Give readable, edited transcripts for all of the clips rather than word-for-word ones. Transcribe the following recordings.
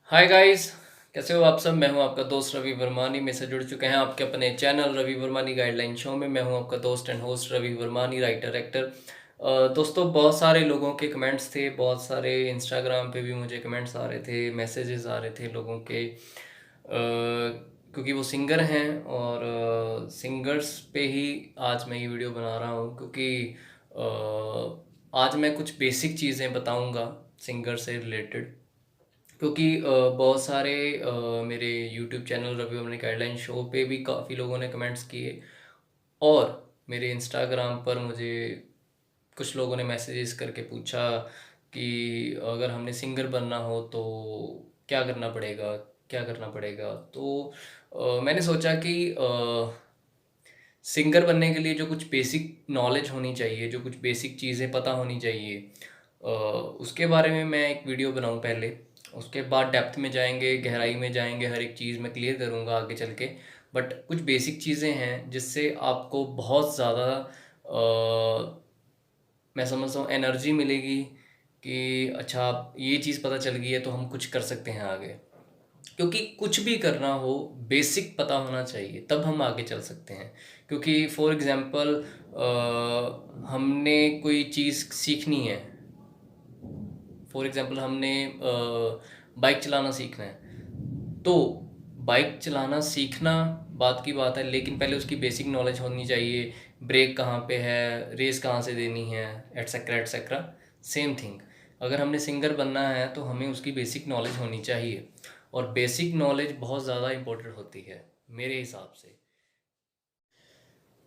Hi guys. कैसे हो आप सब। मैं हूं आपका दोस्त रवि वर्मानी में से जुड़ चुके हैं आपके अपने channel Ravi Varmani guideline show में। मैं हूं आपका दोस्त and host Ravi Varmani, writer actor. दोस्तों, बहुत सारे लोगों के कमेंट्स थे, बहुत सारे इंस्टाग्राम पे भी मुझे कमेंट्स आ रहे थे, मैसेजेस आ रहे थे लोगों के, क्योंकि वो सिंगर हैं और सिंगर्स पे ही आज मैं ये वीडियो बना रहा हूँ। क्योंकि आज मैं कुछ बेसिक चीज़ें बताऊंगा सिंगर से रिलेटेड। क्योंकि बहुत सारे मेरे YouTube channel Ravi Varma guideline show पे भी काफ़ी लोगों ने कमेंट्स किए, और मेरे इंस्टाग्राम पर मुझे कुछ लोगों ने मैसेजेस करके पूछा कि अगर हमने सिंगर बनना हो तो क्या करना पड़ेगा, क्या करना पड़ेगा। तो मैंने सोचा कि सिंगर बनने के लिए जो कुछ बेसिक नॉलेज होनी चाहिए, जो कुछ बेसिक चीज़ें पता होनी चाहिए, उसके बारे में मैं एक वीडियो बनाऊं पहले। उसके बाद डेप्थ में जाएंगे, गहराई में जाएंगे, हर एक चीज़ मैं क्लियर करूंगा आगे चल के। बट कुछ बेसिक चीज़ें हैं जिससे आपको बहुत ज़्यादा मैं समझता हूँ एनर्जी मिलेगी कि अच्छा, आप ये चीज़ पता चल गई है तो हम कुछ कर सकते हैं आगे। क्योंकि कुछ भी करना हो, बेसिक पता होना चाहिए, तब हम आगे चल सकते हैं। क्योंकि फॉर एग्जांपल हमने कोई चीज़ सीखनी है। फॉर एग्जांपल हमने बाइक चलाना सीखना है, तो बाइक चलाना सीखना बात की बात है, लेकिन पहले उसकी बेसिक नॉलेज होनी चाहिए। ब्रेक कहाँ पे है, रेस कहाँ से देनी है, एटसेट्रा एटसेट्रा। सेम थिंग, अगर हमने सिंगर बनना है तो हमें उसकी बेसिक नॉलेज होनी चाहिए, और बेसिक नॉलेज बहुत ज़्यादा इम्पोर्टेंट होती है मेरे हिसाब से।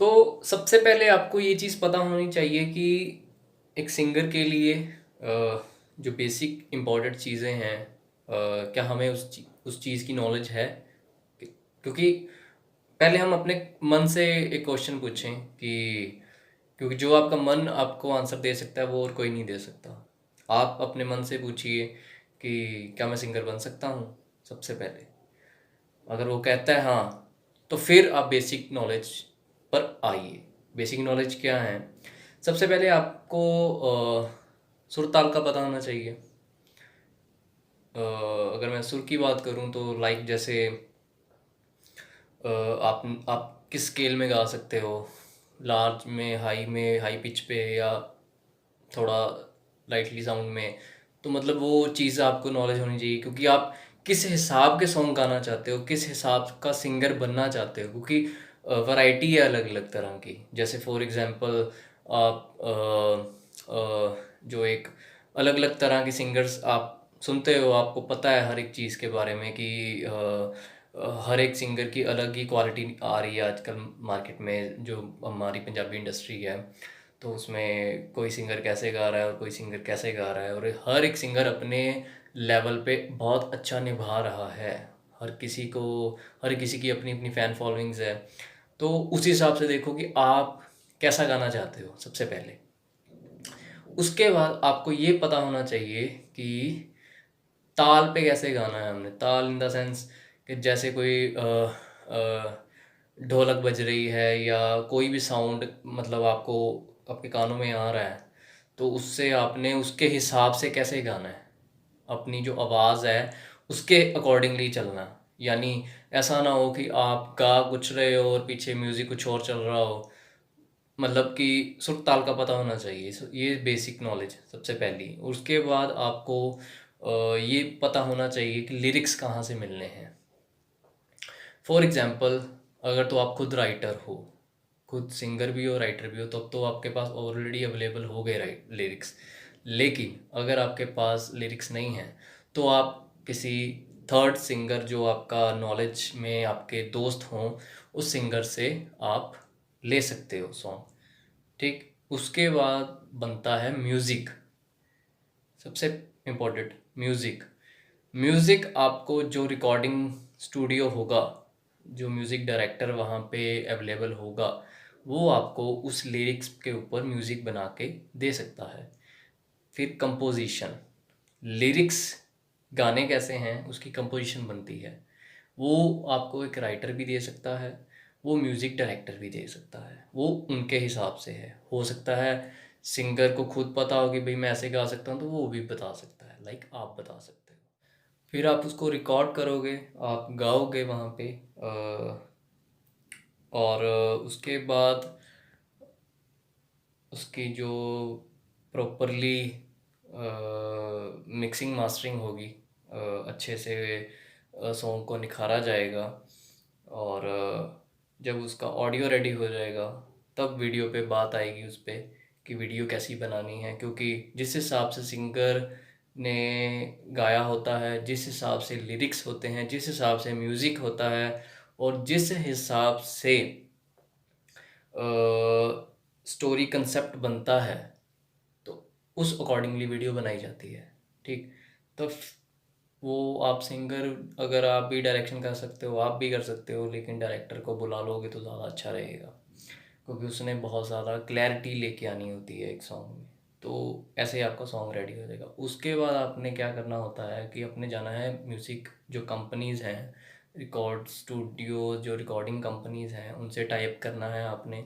तो सबसे पहले आपको ये चीज़ पता होनी चाहिए कि एक सिंगर के लिए जो बेसिक इम्पोर्टेंट चीज़ें हैं, क्या हमें उस चीज़ की नॉलेज है। क्योंकि पहले हम अपने मन से एक क्वेश्चन पूछें कि, क्योंकि जो आपका मन आपको आंसर दे सकता है वो और कोई नहीं दे सकता। आप अपने मन से पूछिए कि क्या मैं सिंगर बन सकता हूँ। सबसे पहले अगर वो कहता है हाँ, तो फिर आप बेसिक नॉलेज पर आइए। बेसिक नॉलेज क्या है। सबसे पहले आपको सुर ताल का पता होना चाहिए। अगर मैं सुर की बात करूँ तो लाइक जैसे आप किस स्केल में गा सकते हो, लार्ज में, हाई पिच पे, या थोड़ा लाइटली साउंड में। तो मतलब वो चीज़ आपको नॉलेज होनी चाहिए, क्योंकि आप किस हिसाब के सॉन्ग गाना चाहते हो, किस हिसाब का सिंगर बनना चाहते हो। क्योंकि वैरायटी है अलग अलग तरह की। जैसे फॉर एग्जांपल आप जो एक अलग अलग तरह के सिंगर्स आप सुनते हो, आपको पता है हर एक चीज़ के बारे में कि हर एक सिंगर की अलग ही क्वालिटी आ रही है आजकल मार्केट में। जो हमारी पंजाबी इंडस्ट्री है, तो उसमें कोई सिंगर कैसे गा रहा है और कोई सिंगर कैसे गा रहा है, और हर एक सिंगर अपने लेवल पे बहुत अच्छा निभा रहा है। हर किसी को हर किसी की अपनी अपनी फ़ैन फॉलोइंग्स है। तो उस हिसाब से देखो कि आप कैसा गाना चाहते हो सबसे पहले। उसके बाद आपको ये पता होना चाहिए कि ताल पे कैसे गाना है हमने। ताल इन द सेंस कि जैसे कोई ढोलक बज रही है या कोई भी साउंड, मतलब आपको आपके कानों में आ रहा है, तो उससे आपने उसके हिसाब से कैसे गाना है। अपनी जो आवाज़ है उसके अकॉर्डिंगली चलना। यानी ऐसा ना हो कि आप गा कुछ रहे हो और पीछे म्यूज़िक कुछ और चल रहा हो। मतलब कि सुर ताल का पता होना चाहिए। ये बेसिक नॉलेज सबसे पहली। उसके बाद आपको ये पता होना चाहिए कि लिरिक्स कहाँ से मिलने हैं। फॉर एग्जांपल, अगर तो आप खुद राइटर हो, खुद सिंगर भी हो राइटर भी हो, तब तो आपके पास ऑलरेडी अवेलेबल हो गए राइट लिरिक्स। लेकिन अगर आपके पास लिरिक्स नहीं है, तो आप किसी थर्ड सिंगर जो आपका नॉलेज में आपके दोस्त हों, उस सिंगर से आप ले सकते हो सॉन्ग। ठीक। उसके बाद बनता है म्यूज़िक। सबसे इम्पोर्टेंट म्यूज़िक। म्यूज़िक आपको जो रिकॉर्डिंग स्टूडियो होगा, जो म्यूज़िक डायरेक्टर वहाँ पे अवेलेबल होगा, वो आपको उस लिरिक्स के ऊपर म्यूज़िक बना के दे सकता है। फिर कंपोजिशन। लिरिक्स गाने कैसे हैं उसकी कंपोजिशन बनती है, वो आपको एक राइटर भी दे सकता है, वो म्यूज़िक डायरेक्टर भी दे सकता है। वो उनके हिसाब से है। हो सकता है सिंगर को खुद पता हो कि भाई मैं ऐसे गा सकता हूँ, तो वो भी बता सकता है, लाइक आप बता सकते हो। फिर आप उसको रिकॉर्ड करोगे, आप गाओगे वहाँ पे, और उसके बाद उसकी जो प्रॉपरली मिक्सिंग मास्टरिंग होगी, अच्छे से सॉन्ग को निखारा जाएगा, और जब उसका ऑडियो रेडी हो जाएगा तब वीडियो पे बात आएगी उस पे कि वीडियो कैसी बनानी है, क्योंकि जिस हिसाब से सिंगर ने गाया होता है, जिस हिसाब से लिरिक्स होते हैं, जिस हिसाब से म्यूज़िक होता है, और जिस हिसाब से स्टोरी कंसेप्ट बनता है, तो उस अकॉर्डिंगली वीडियो बनाई जाती है। ठीक, तो वो आप सिंगर, अगर आप भी डायरेक्शन कर सकते हो आप भी कर सकते हो, लेकिन डायरेक्टर को बुला लोगे तो ज़्यादा अच्छा रहेगा, क्योंकि उसने बहुत ज़्यादा क्लैरिटी लेके आनी होती है एक सॉन्ग में। तो ऐसे ही आपका सॉन्ग रेडी हो जाएगा। उसके बाद आपने क्या करना होता है कि अपने जाना है म्यूज़िक जो कंपनीज़ हैं, रिकॉर्ड स्टूडियो, जो रिकॉर्डिंग कंपनीज़ हैं, उनसे टाइप करना है आपने।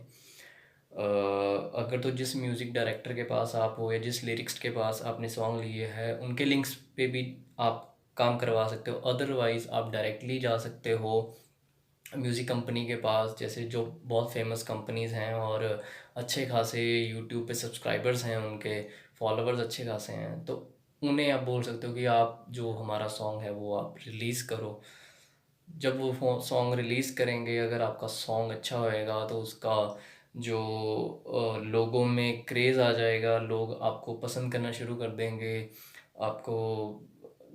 अगर तो जिस म्यूज़िक डायरेक्टर के पास आप हो या जिस लिरिक्स के पास आपने सॉन्ग लिए हैं उनके लिंक्स पे भी आप काम करवा सकते हो। अदरवाइज़ आप डायरेक्टली जा सकते हो म्यूज़िक कंपनी के पास, जैसे जो बहुत फेमस कंपनीज़ हैं और अच्छे खासे यूट्यूब पे सब्सक्राइबर्स हैं, उनके फॉलोअर्स अच्छे खासे हैं, तो उन्हें आप बोल सकते हो कि आप जो हमारा सॉन्ग है वो आप रिलीज़ करो। जब वो सॉन्ग रिलीज़ करेंगे, अगर आपका सॉन्ग अच्छा होएगा तो उसका जो लोगों में क्रेज़ आ जाएगा, लोग आपको पसंद करना शुरू कर देंगे। आपको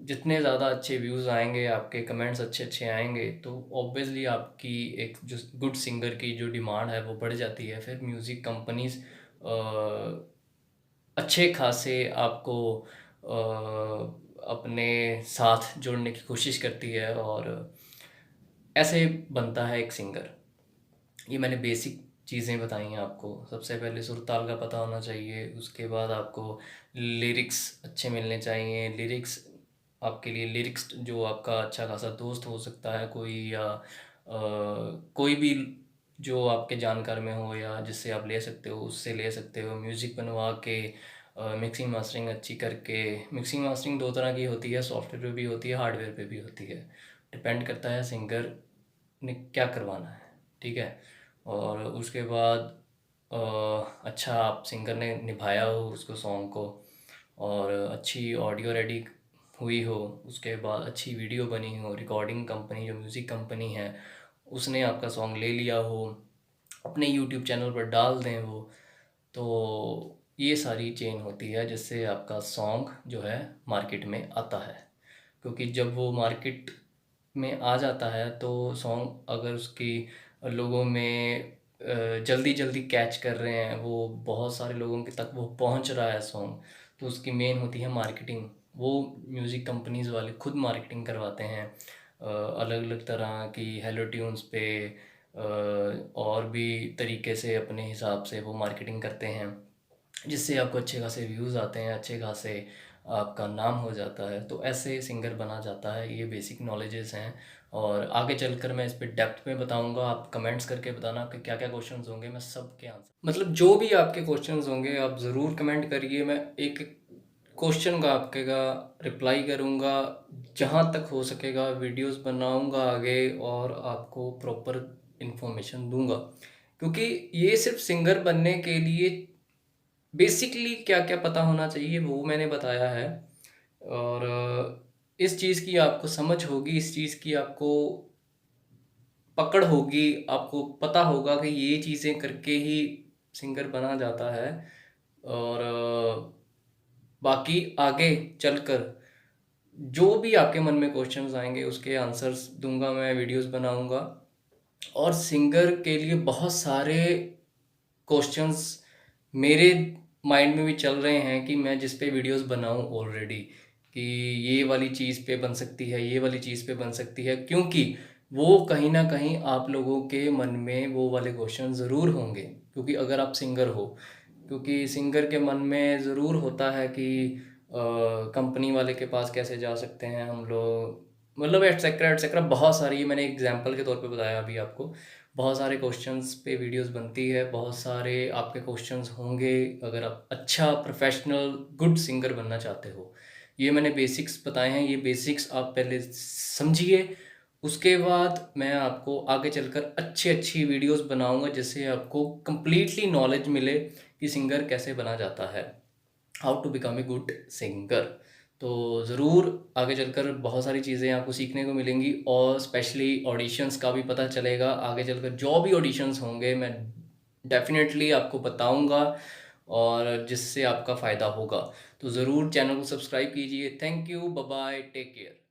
जितने ज़्यादा अच्छे व्यूज़ आएंगे, आपके कमेंट्स अच्छे अच्छे आएंगे, तो ऑब्वियसली आपकी एक जो गुड सिंगर की जो डिमांड है वो बढ़ जाती है। फिर म्यूज़िक कंपनीज अच्छे खासे आपको अपने साथ जोड़ने की कोशिश करती है, और ऐसे बनता है एक सिंगर। ये मैंने बेसिक चीज़ें बताई हैं आपको। सबसे पहले सुर ताल का पता होना चाहिए, उसके बाद आपको लिरिक्स अच्छे मिलने चाहिए। लिरिक्स आपके लिए, लिरिक्स जो आपका अच्छा खासा दोस्त हो सकता है कोई, या कोई भी जो आपके जानकार में हो या जिससे आप ले सकते हो, उससे ले सकते हो म्यूज़िक बनवा के। मिक्सिंग मास्टरिंग अच्छी करके, मिक्सिंग मास्टरिंग दो तरह की होती है, सॉफ्टवेयर पे भी होती है, हार्डवेयर पे भी होती है। डिपेंड करता है सिंगर ने क्या करवाना है। ठीक है, और उसके बाद अ, अच्छा आप सिंगर ने निभाया हो उसको सॉन्ग को, और अच्छी ऑडियो रेडी हुई हो, उसके बाद अच्छी वीडियो बनी हो, रिकॉर्डिंग कंपनी जो म्यूज़िक कंपनी है उसने आपका सॉन्ग ले लिया हो, अपने यूट्यूब चैनल पर डाल दें वो, तो ये सारी चेन होती है जिससे आपका सॉन्ग जो है मार्केट में आता है। क्योंकि जब वो मार्केट में आ जाता है तो सॉन्ग अगर उसकी लोगों में जल्दी जल्दी कैच कर रहे हैं, वो बहुत सारे लोगों के तक वो पहुंच रहा है सॉन्ग, तो उसकी मेन होती है मार्केटिंग। वो म्यूज़िक कंपनीज़ वाले खुद मार्केटिंग करवाते हैं, अलग अलग तरह की हेलो ट्यून्स पे, और भी तरीके से अपने हिसाब से वो मार्केटिंग करते हैं, जिससे आपको अच्छे खासे व्यूज़ आते हैं, अच्छे खासे आपका नाम हो जाता है। तो ऐसे सिंगर बना जाता है। ये बेसिक नॉलेजेस हैं, और आगे चलकर मैं इस पे डेप्थ में बताऊंगा। आप कमेंट्स करके बताना आपके क्या क्या क्वेश्चंस होंगे, मैं सब के आंसर, मतलब जो भी आपके क्वेश्चंस होंगे आप ज़रूर कमेंट करिए। मैं एक क्वेश्चन का आपके का रिप्लाई करूंगा, जहां तक हो सकेगा वीडियोस बनाऊंगा आगे और आपको प्रॉपर इन्फॉर्मेशन दूंगा। क्योंकि ये सिर्फ सिंगर बनने के लिए बेसिकली क्या क्या पता होना चाहिए वो मैंने बताया है, और इस चीज़ की आपको समझ होगी, इस चीज़ की आपको पकड़ होगी, आपको पता होगा कि ये चीज़ें करके ही सिंगर बना जाता है। और बाकी आगे चलकर जो भी आपके मन में क्वेश्चंस आएंगे उसके आंसर्स दूंगा, मैं वीडियोस बनाऊंगा। और सिंगर के लिए बहुत सारे क्वेश्चंस मेरे माइंड में भी चल रहे हैं कि मैं जिस पे वीडियोस बनाऊं ऑलरेडी, कि ये वाली चीज़ पे बन सकती है, ये वाली चीज़ पे बन सकती है, क्योंकि वो कहीं ना कहीं आप लोगों के मन में वो वाले क्वेश्चन ज़रूर होंगे। क्योंकि अगर आप सिंगर हो, क्योंकि सिंगर के मन में ज़रूर होता है कि कंपनी वाले के पास कैसे जा सकते हैं हम लोग, मतलब एटसेट्रा एटसेट्रा, बहुत सारी, ये मैंने एग्जांपल के तौर पे बताया अभी आपको। बहुत सारे क्वेश्चंस पे वीडियोस बनती है, बहुत सारे आपके क्वेश्चंस होंगे अगर आप अच्छा प्रोफेशनल गुड सिंगर बनना चाहते हो। ये मैंने बेसिक्स बताए हैं, ये बेसिक्स आप पहले समझिए। उसके बाद मैं आपको आगे चलकर अच्छी अच्छी वीडियोस बनाऊंगा जिससे आपको कंप्लीटली नॉलेज मिले कि सिंगर कैसे बना जाता है, how to become a good singer. तो ज़रूर आगे चलकर बहुत सारी चीज़ें आपको सीखने को मिलेंगी, और स्पेशली ऑडिशंस का भी पता चलेगा। आगे चलकर जो भी ऑडिशंस होंगे मैं डेफिनेटली आपको बताऊंगा, और जिससे आपका फ़ायदा होगा। तो ज़रूर चैनल को सब्सक्राइब कीजिए। Thank you, bye bye, take care.